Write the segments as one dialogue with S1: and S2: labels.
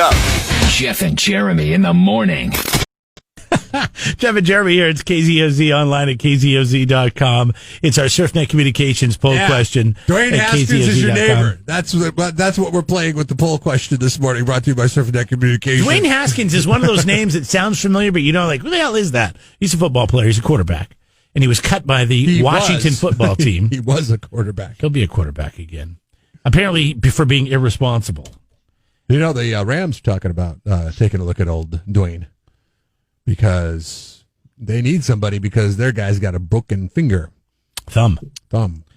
S1: up.
S2: Jeff and Jeremy in the morning.
S3: Jeff and Jeremy here. It's KZOZ online at KZOZ.com. It's our SurfNet Communications poll question.
S4: Dwayne
S3: at
S4: Haskins is your
S3: KZOZ.com.
S4: neighbor. That's what we're playing with the poll question this morning, brought to you by SurfNet Communications.
S3: Dwayne Haskins is one of those names that sounds familiar, but you know, like, who the hell is that? He's a football player. He's a quarterback. And he was cut by the Washington football team.
S4: He was a quarterback.
S3: He'll be a quarterback again. Apparently for being irresponsible.
S4: You know, the Rams talking about taking a look at old Dwayne because they need somebody because their guy's got a broken finger.
S3: Thumb.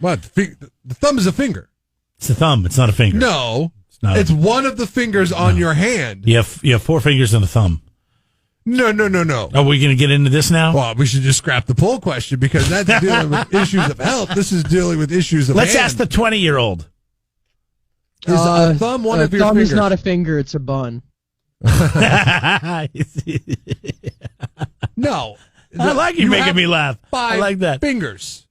S4: What? The thumb is a finger.
S3: It's a thumb. It's not a finger.
S4: No.
S3: It's
S4: one of the fingers on your hand.
S3: You have 4 fingers and a thumb.
S4: No.
S3: Are we going to get into this now?
S4: Well, we should just scrap the poll question because that's dealing with issues of health. This is dealing with issues of
S3: Let's
S4: hand.
S3: ask the 20-year-old.
S4: Is a thumb one of your
S5: thumb
S4: fingers?
S5: is not a finger, it's a bun.
S4: No.
S3: I like you making me laugh. I like that.
S4: Fingers.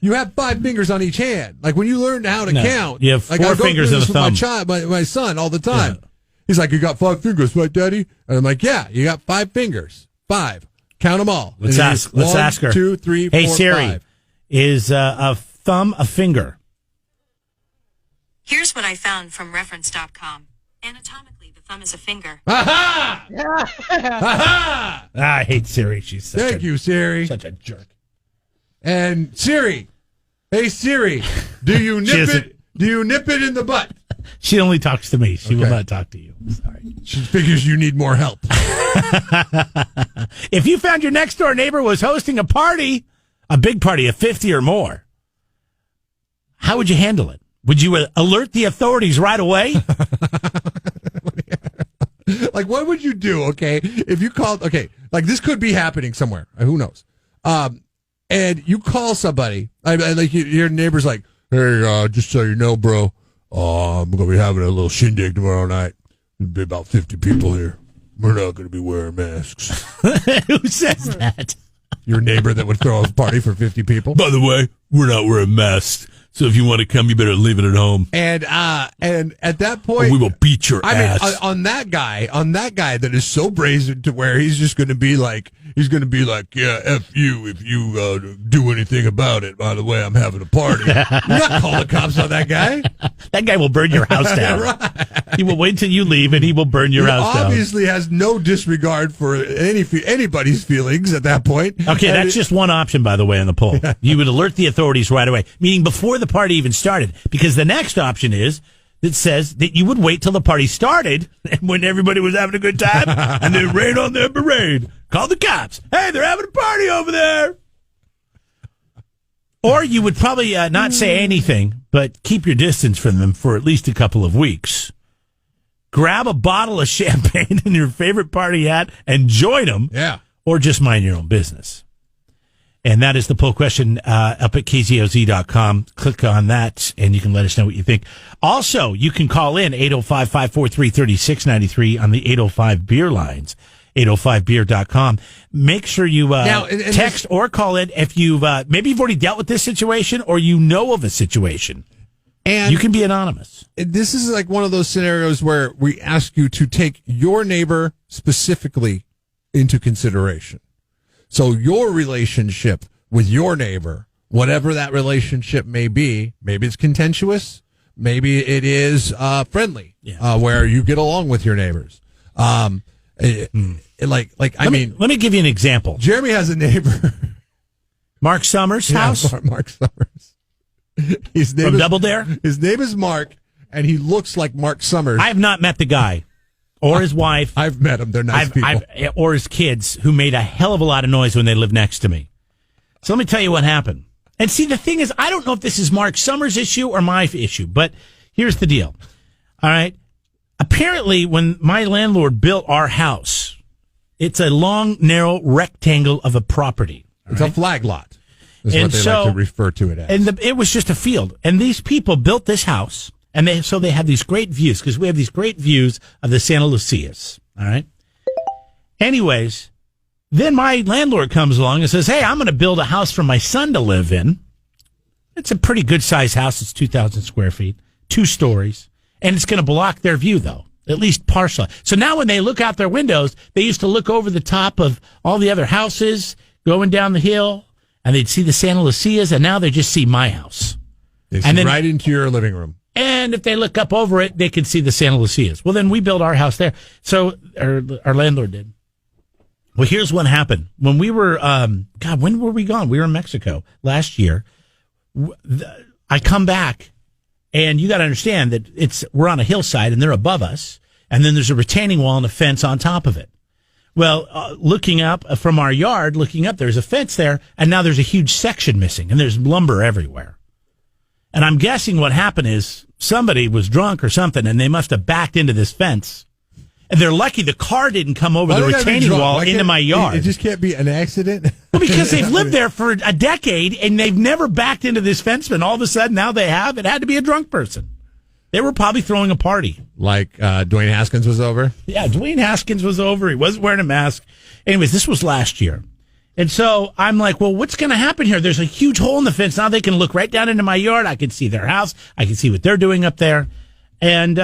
S4: You have 5 fingers on each hand. Like when you learn how to count.
S3: You have 4
S4: I go
S3: fingers
S4: through
S3: and a
S4: this
S3: thumb.
S4: with my son all the time.
S3: Yeah.
S4: He's like, you got 5 fingers, right, Daddy? And I'm like, yeah, you got 5 fingers. 5. Count them all.
S3: Let's ask her.
S4: 1, 2, 3, 4,
S3: Hey, Siri,
S4: 5.
S3: is a thumb a finger?
S6: Here's what I found from reference.com. Anatomically, the thumb is a finger.
S4: Aha! Aha!
S3: I hate Siri. She's
S4: Thank you, Siri.
S3: such a jerk.
S4: And Siri, hey Siri, do you nip it? Do you nip it in the butt?
S3: She only talks to me. She will
S4: Okay.
S3: not talk to you. Sorry.
S4: She figures you need more help.
S3: If you found your next door neighbor was hosting a party, a big party of 50 or more, how would you handle it? Would you alert the authorities right away?
S4: Like, what would you do? Okay, if you called, like this could be happening somewhere. Who knows? And you call somebody, like your neighbor's like, hey, just so you know, bro, I'm gonna be having a little shindig tomorrow night. There'll be about 50 people here. We're not gonna be wearing masks.
S3: Who says that?
S4: Your neighbor that would throw a party for 50 people.
S7: By the way, we're not wearing masks, so if you want to come, you better leave it at home.
S4: And at that point,
S7: Or we will beat your ass.
S4: I mean, on that guy that is so brazen to where he's just going to be like, yeah, F you if you do anything about it. By the way, I'm having a party. You're not calling the cops on that guy.
S3: That guy will burn your house down.
S4: Right.
S3: He will wait till you leave, and he will burn your house down.
S4: Obviously has no disregard for anybody's feelings at that point.
S3: Okay, that's just one option, by the way, on the poll. You would alert the authorities right away, meaning before the party even started. Because the next option is that says that you would wait till the party started, and when everybody was having a good time, and then rain on their parade. Call the cops. Hey, they're having a party over there. Or you would probably not say anything, but keep your distance from them for at least a couple of weeks. Grab a bottle of champagne in your favorite party hat and join them.
S4: Yeah.
S3: Or just mind your own business. And that is the poll question up at KZOZ.com. Click on that, and you can let us know what you think. Also, you can call in 805-543-3693 on the 805 beer lines, 805beer.com. Make sure you text or call in if you've maybe you've already dealt with this situation or you know of a situation.
S4: And
S3: you can be anonymous.
S4: This is like one of those scenarios where we ask you to take your neighbor specifically into consideration. So your relationship with your neighbor, whatever that relationship may be, maybe it's contentious, maybe it is friendly, where you get along with your neighbors. Let me
S3: give you an example.
S4: Jeremy has a neighbor,
S3: Mark Summers' house.
S4: Mark Summers. His name
S3: From
S4: is,
S3: Double Dare.
S4: His name is Mark, and he looks like Mark Summers.
S3: I have not met the guy. Or his wife.
S4: I've met them. They're nice people.
S3: Or his kids, who made a hell of a lot of noise when they lived next to me. So let me tell you what happened. And see, the thing is, I don't know if this is Mark Summers' issue or my issue, but here's the deal. All right. Apparently, when my landlord built our house, it's a long, narrow rectangle of a property.
S4: It's a flag lot, is what they like to refer to it as.
S3: And it was just a field. And these people built this house. And they have these great views, because we have these great views of the Santa Lucias. All right. Anyways, then my landlord comes along and says, hey, I'm going to build a house for my son to live in. It's a pretty good sized house. It's 2,000 square feet, 2 stories. And it's going to block their view, though. at least partially. So now when they look out their windows, they used to look over the top of all the other houses going down the hill, and they'd see the Santa Lucias, and now they just see my house.
S4: They see right into your living room.
S3: And if they look up over it, they can see the Santa Lucias. Well, then we built our house there. So our landlord did. Well, here's what happened. When we were, when were we gone? We were in Mexico last year. I come back, and you got to understand that we're on a hillside, and they're above us, and then there's a retaining wall and a fence on top of it. Well, looking up from our yard, there's a fence there, and now there's a huge section missing, and there's lumber everywhere. And I'm guessing what happened is somebody was drunk or something, and they must have backed into this fence. And they're lucky the car didn't come over the retaining wall into my yard.
S4: It just can't be an accident.
S3: Well, because they've lived there for a decade, and they've never backed into this fence, and all of a sudden now they have. It had to be a drunk person. They were probably throwing a party.
S4: Like Dwayne Haskins was over?
S3: Yeah, Dwayne Haskins was over. He wasn't wearing a mask. Anyways, this was last year. And so I'm like, well, what's going to happen here? There's a huge hole in the fence. Now they can look right down into my yard. I can see their house. I can see what they're doing up there. And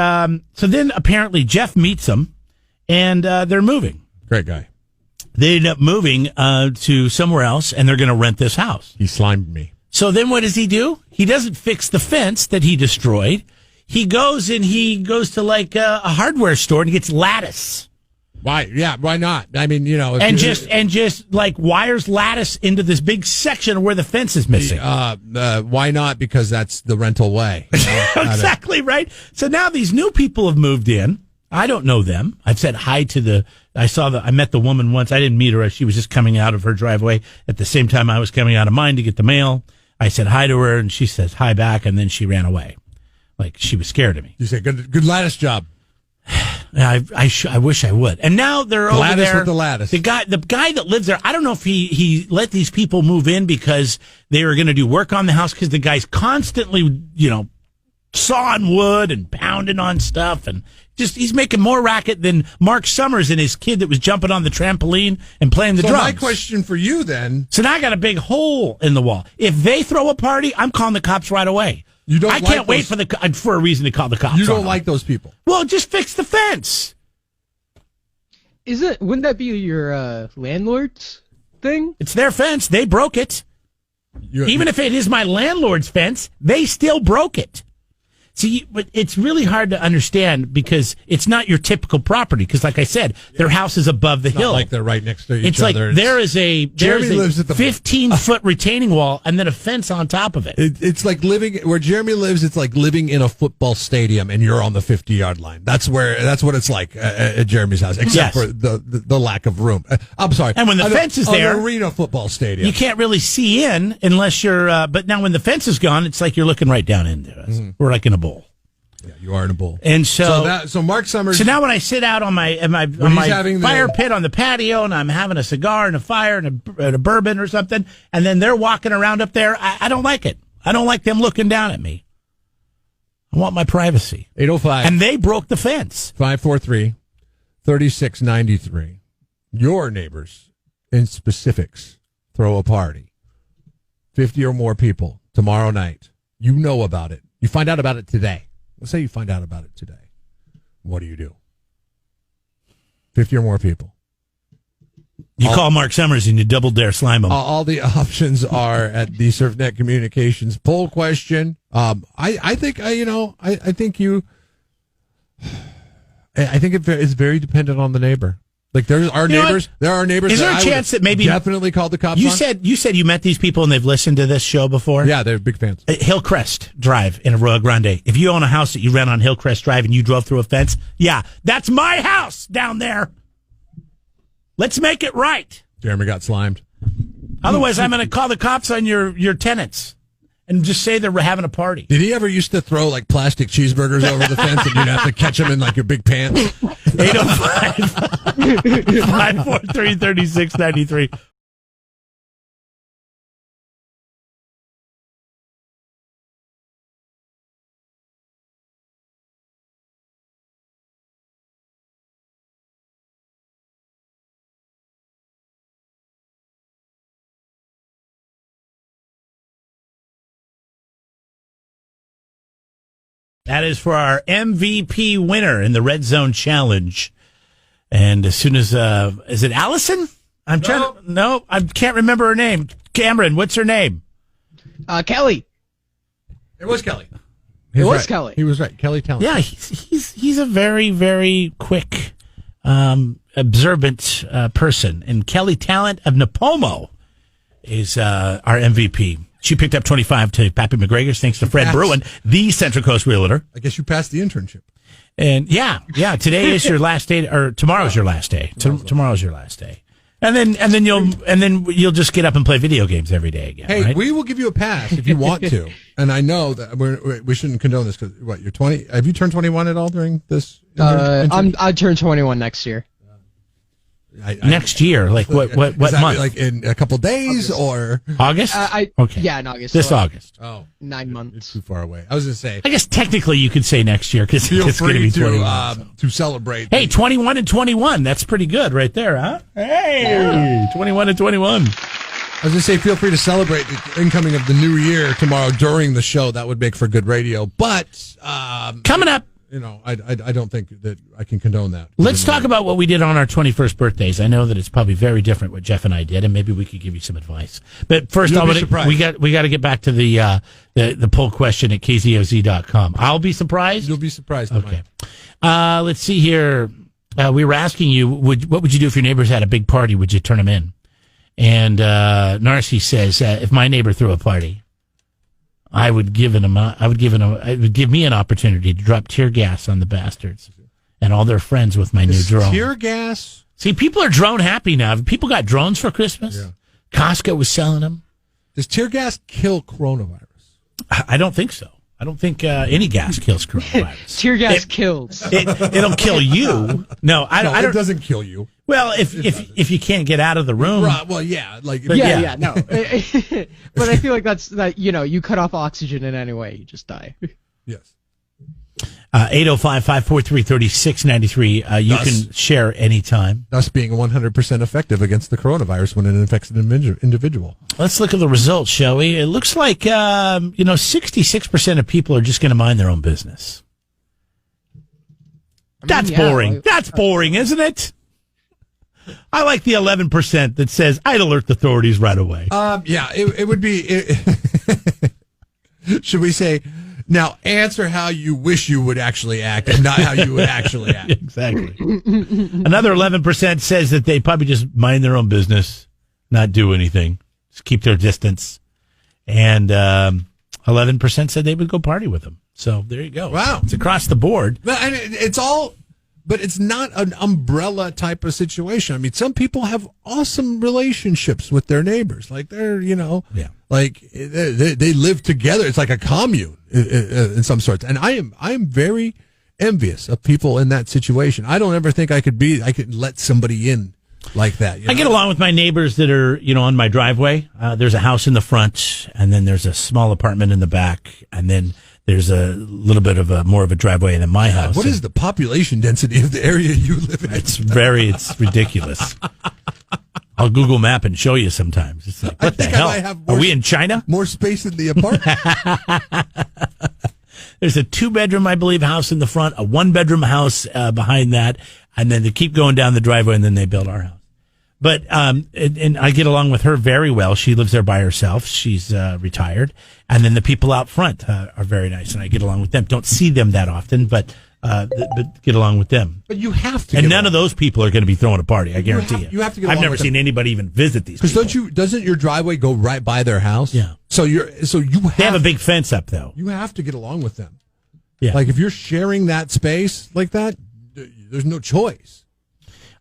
S3: so then apparently Jeff meets them, and they're moving.
S4: Great guy.
S3: They end up moving to somewhere else, and they're going to rent this house.
S4: He slimed me.
S3: So then what does he do? He doesn't fix the fence that he destroyed. He goes to like a hardware store and gets lattice.
S4: Why? Yeah, why not? I mean,
S3: and just like wires lattice into this big section where the fence is missing.
S4: Why not? Because that's the rental way.
S3: Exactly right. So now these new people have moved in. I don't know them. I've said hi to I met the woman once. I didn't meet her. She was just coming out of her driveway at the same time I was coming out of mine to get the mail. I said hi to her, and she says hi back, and then she ran away. Like she was scared of me.
S4: You say good lattice job.
S3: I wish I would. And now they're over
S4: lattice
S3: there.
S4: With the lattice.
S3: The guy that lives there, I don't know if he let these people move in because they were going to do work on the house, because the guy's constantly, sawing wood and pounding on stuff, and he's making more racket than Mark Summers and his kid that was jumping on the trampoline and playing the drums.
S4: My question for you then.
S3: So now I got a big hole in the wall. If they throw a party, I'm calling the cops right away. I can't wait for a reason to call the cops.
S4: You don't like those people.
S3: Well, just fix the fence.
S1: Wouldn't that be your landlord's thing?
S3: It's their fence. They broke it. Even if it is my landlord's fence, they still broke it. See, but it's really hard to understand because it's not your typical property. Because, like I said, their house is above the hill.
S4: Not like they're right next to each
S3: it's
S4: other.
S3: Like there's a 15-foot retaining wall and then a fence on top of it.
S4: It's like living where Jeremy lives. It's like living in a football stadium and you're on the 50-yard line. That's what it's like at Jeremy's house, except for the lack of room. I'm sorry.
S3: And when the fence is there,
S4: an arena football stadium,
S3: you can't really see in unless you're. But now when the fence is gone, it's like you're looking right down into us. Mm-hmm. We're like in a bowl.
S4: Yeah, you are in a bowl.
S3: And so
S4: Mark Summers.
S3: So now when I sit out on my fire pit on the patio and I'm having a cigar and a fire and a bourbon or something, and then they're walking around up there, I don't like it. I don't like them looking down at me. I want my privacy.
S4: 805.
S3: And they broke the fence.
S4: 543-3693. Your neighbors in specifics throw a party. 50 or more people tomorrow night. You know about it. You find out about it today. Let's say you find out about it today. What do you do? 50 or more people.
S3: You call Mark Summers and you double dare slime him.
S4: All the options are at the SurfNet Communications poll question. I think it is very dependent on the neighbor. Like there are neighbors. There are neighbors.
S3: Is there a chance that maybe
S4: definitely called the cops?
S3: You said you met these people and they've listened to this show before.
S4: Yeah, they're big fans.
S3: Hillcrest Drive in Arroyo Grande. If you own a house that you rent on Hillcrest Drive and you drove through a fence, yeah, that's my house down there. Let's make it right.
S4: Jeremy got slimed.
S3: Otherwise, I'm going to call the cops on your tenants and just say they're having a party.
S4: Did he ever used to throw like plastic cheeseburgers over the fence and you'd have to catch them in like your big pants?
S3: 805-543-3693. That is for our MVP winner in the Red Zone Challenge. And as soon as, is it Allison? I can't remember her name. Cameron, what's her name?
S1: Kelly.
S4: It was Kelly.
S1: It was Kelly.
S4: He was right. Kelly Talent.
S3: Yeah, he's a very, very quick, observant person. And Kelly Talent of Napomo is our MVP. She picked up 25 to Pappy McGregor's thanks to Fred Bruin, the Central Coast Realtor.
S4: I guess you passed the internship.
S3: And yeah, today is your last day, or tomorrow's your last day. Tomorrow's your last day. And then you'll just get up and play video games every day again.
S4: Hey,
S3: right?
S4: we will give you a pass if you want to. And I know that we shouldn't condone this because you're 20. Have you turned 21 at all during this?
S1: I turn 21 next year.
S3: Next year, like what month?
S4: Like in a couple days or
S3: August? Okay.
S1: Yeah, in August.
S3: This
S1: so
S3: August.
S1: 9 months.
S4: It's too far away. I was going to say.
S3: I guess technically you could say next year because
S4: Feel
S3: it's going to
S4: free
S3: be 21.
S4: to celebrate.
S3: Hey, 21 and 21. That's pretty good right there, huh? Hey, 21 and 21.
S4: I was going to say, feel free to celebrate the incoming of the new year tomorrow during the show. That would make for good radio. But
S3: coming up,
S4: I don't think that I can condone that.
S3: Let's talk about what we did on our 21st birthdays. I know that it's probably very different what Jeff and I did, and maybe we could give you some advice. But first, we got to get back to the poll question at kzoz.com. I'll be surprised.
S4: You'll be surprised.
S3: Okay. Let's see here. We were asking you, what would you do if your neighbors had a big party? Would you turn them in? And Narcy says, if my neighbor threw a party, it would give me an opportunity to drop tear gas on the bastards and all their friends with my new drone.
S4: Tear gas?
S3: See, people are drone happy now. People got drones for Christmas. Yeah. Costco was selling them.
S4: Does tear gas kill coronavirus?
S3: I don't think so. I don't think any gas kills coronavirus.
S1: Tear gas kills.
S3: It'll kill you. No, I don't.
S4: It doesn't kill you.
S3: Well, if you can't get out of the room,
S4: right, well, yeah, no.
S1: But I feel like that's you cut off oxygen in any way, you just die.
S4: Yes.
S3: 805-543-3693. You can share anytime.
S4: Thus being 100% effective against the coronavirus when it infects an individual.
S3: Let's look at the results, shall we? It looks like 66% of people are just going to mind their own business. That's boring. That's boring, isn't it? I like the 11% that says, I'd alert the authorities right away.
S4: Yeah, it would be... should we say, now answer how you wish you would actually act and not how you would actually act.
S3: Exactly. Another 11% says that they probably just mind their own business, not do anything, just keep their distance. And 11% said they would go party with them. So there you go.
S4: Wow.
S3: It's across the board.
S4: And it's all... But it's not an umbrella type of situation. I mean, some people have awesome relationships with their neighbors. Like they're, like they live together. It's like a commune in some sorts. And I am very envious of people in that situation. I don't ever think I could let somebody in like that.
S3: I get along with my neighbors that are, on my driveway. There's a house in the front, and then there's a small apartment in the back, and then there's a little bit of more of a driveway than my house.
S4: What is the population density of the area you live in?
S3: It's ridiculous. I'll Google Map and show you sometimes. It's like, what the hell? Are we in China?
S4: More space in the apartment.
S3: There's a 2-bedroom, I believe, house in the front, a 1-bedroom house behind that, and then they keep going down the driveway, and then they build our house. But and I get along with her very well. She lives there by herself. She's retired. And then the people out front are very nice, and I get along with them. Don't see them that often, but get along with them.
S4: But you have to.
S3: And none of those people are going to be throwing a party, I guarantee you.
S4: You have to get
S3: I've
S4: along
S3: never
S4: with
S3: seen anybody even visit these people.
S4: Because doesn't your driveway go right by their house?
S3: Yeah.
S4: So you
S3: They have a big fence up, though.
S4: You have to get along with them.
S3: Yeah.
S4: Like if you're sharing that space like that, there's no choice.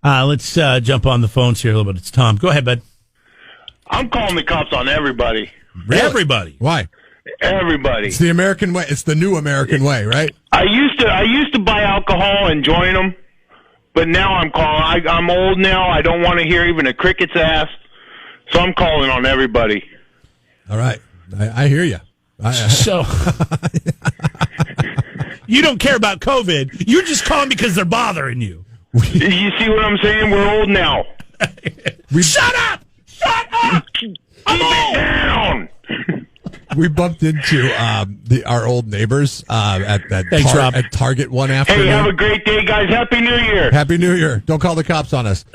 S3: Let's jump on the phones here a little bit. It's Tom. Go ahead, bud.
S5: I'm calling the cops on everybody.
S3: Really? Everybody.
S4: Why?
S5: Everybody.
S4: It's the American way. It's the new American way, right?
S5: I used to buy alcohol and join them, but now I'm calling. I'm old now. I don't want to hear even a cricket's ass, so I'm calling on everybody.
S4: All right. I hear you.
S3: So you don't care about COVID. You're just calling because they're bothering you.
S5: You see what I'm saying? We're old now.
S3: Shut up! Shut up!
S5: Keep it down.
S4: we bumped into our old neighbors
S3: Thanks, Rob.
S4: at Target one afternoon.
S5: Hey, have a great day, guys. Happy New Year.
S4: Happy New Year. Don't call the cops on us.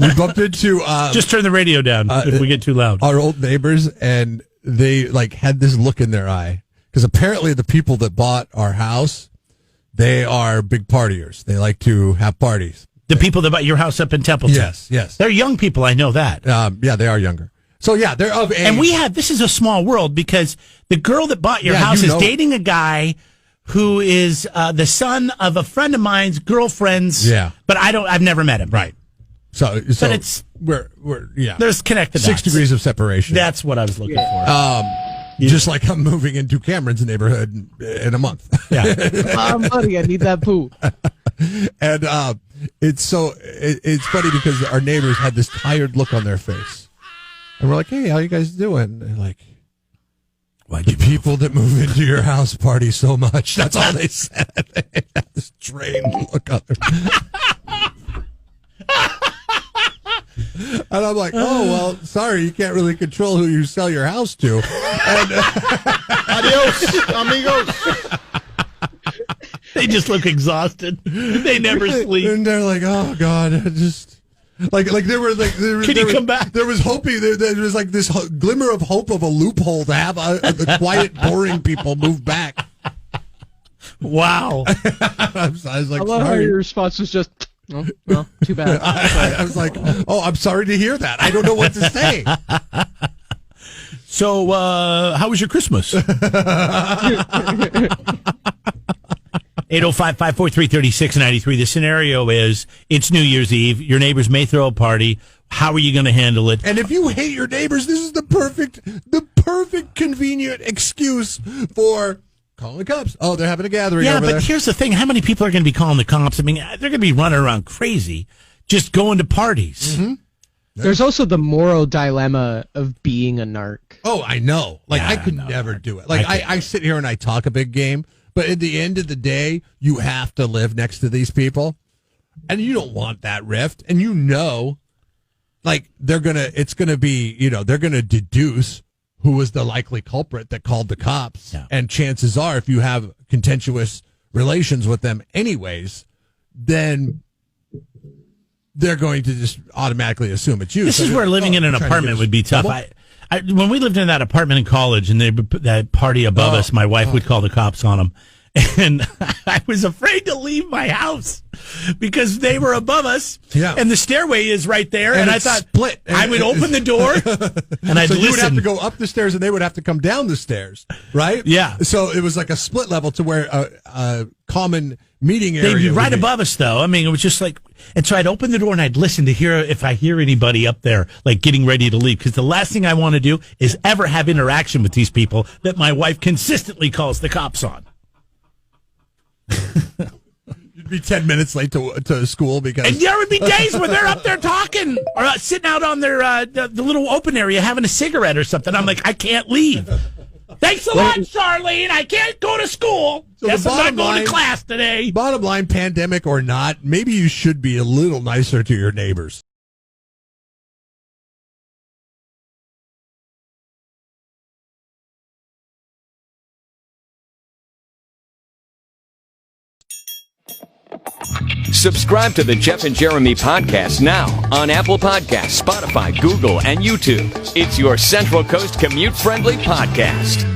S4: We bumped into
S3: Just turn the radio down if we get too loud.
S4: our old neighbors, and they like had this look in their eye because apparently the people that bought our house, they are big partiers. They like to have parties.
S3: The people that bought your house up in Templeton.
S4: Yes.
S3: They're young people, I know that.
S4: Yeah, they are younger. So yeah, they're of age.
S3: And this is a small world because the girl that bought your house is dating a guy who is the son of a friend of mine's girlfriend's.
S4: Yeah.
S3: But I've never met him.
S4: Right. So
S3: it's
S4: we're
S3: there's connected
S4: 6
S3: dots.
S4: degrees of separation.
S3: That's what I was looking for.
S4: Just like I'm moving into Cameron's neighborhood in a month.
S3: Yeah.
S1: Buddy, I need that poo.
S4: And it's funny because our neighbors had this tired look on their face. And we're like, hey, how you guys doing? And they're like,
S3: Why'd
S4: the people that move into your house party so much. That's all they said. They had this drained look on their And I'm like, oh, well, sorry, you can't really control who you sell your house to. And,
S8: Adios, amigos.
S3: They just look exhausted. They never sleep.
S4: And they're like, oh, God, just... Like there were
S3: Can you come back?
S4: There was hoping there was like this glimmer of hope of a loophole to have the quiet, boring people move back.
S3: Wow!
S4: I was like,
S1: I love how
S4: sorry.
S1: your response was just, oh, well, too bad.
S4: I was like, oh, I'm sorry to hear that. I don't know what to say.
S3: So, how was your Christmas? 805-543-3693. The scenario is it's New Year's Eve. Your neighbors may throw a party. How are you going to handle it?
S4: And if you hate your neighbors, this is the perfect convenient excuse for calling the cops. Oh, they're having a gathering over there.
S3: But here's the thing. How many people are going to be calling the cops? I mean, they're going to be running around crazy just going to parties.
S4: Mm-hmm.
S1: There's also the moral dilemma of being a narc.
S4: Oh, I know. Like,
S3: Yeah,
S4: I could
S3: no,
S4: never do it. Like, I sit here and I talk a big game, but at the end of the day, you have to live next to these people, and you don't want that rift. And you know, like, they're going to deduce who was the likely culprit that called the cops.
S3: Yeah.
S4: And chances are, if you have contentious relations with them anyways, then they're going to just automatically assume it's you.
S3: This is where living in an apartment would be tough. When we lived in that apartment in college and that party above us, my wife would call the cops on them. And I was afraid to leave my house because they were above us.
S4: Yeah.
S3: And the stairway is right there. And I
S4: it's
S3: thought
S4: split.
S3: I would open the door and I'd
S4: so
S3: listen.
S4: you would have to go up the stairs and they would have to come down the stairs, right?
S3: Yeah.
S4: So it was like a split level to where a common meeting area
S3: They'd be
S4: would
S3: right
S4: be.
S3: above us, though. I mean, it was just like, and so I'd open the door and I'd listen to hear if I hear anybody up there, like getting ready to leave. Because the last thing I want to do is ever have interaction with these people that my wife consistently calls the cops on.
S4: You'd be 10 minutes late to school because.
S3: And there would be days where they're up there talking or sitting out on their the little open area having a cigarette or something. I'm like, I can't leave. Thanks a lot, Charlene. I can't go to school.
S4: So
S3: Guess
S4: the
S3: I'm not
S4: bottom
S3: going
S4: line-
S3: to class today.
S4: Bottom line, pandemic or not, maybe you should be a little nicer to your neighbors.
S9: Subscribe to the Jeff and Jeremy podcast now on Apple Podcasts, Spotify, Google, and YouTube. It's your Central Coast commute-friendly podcast.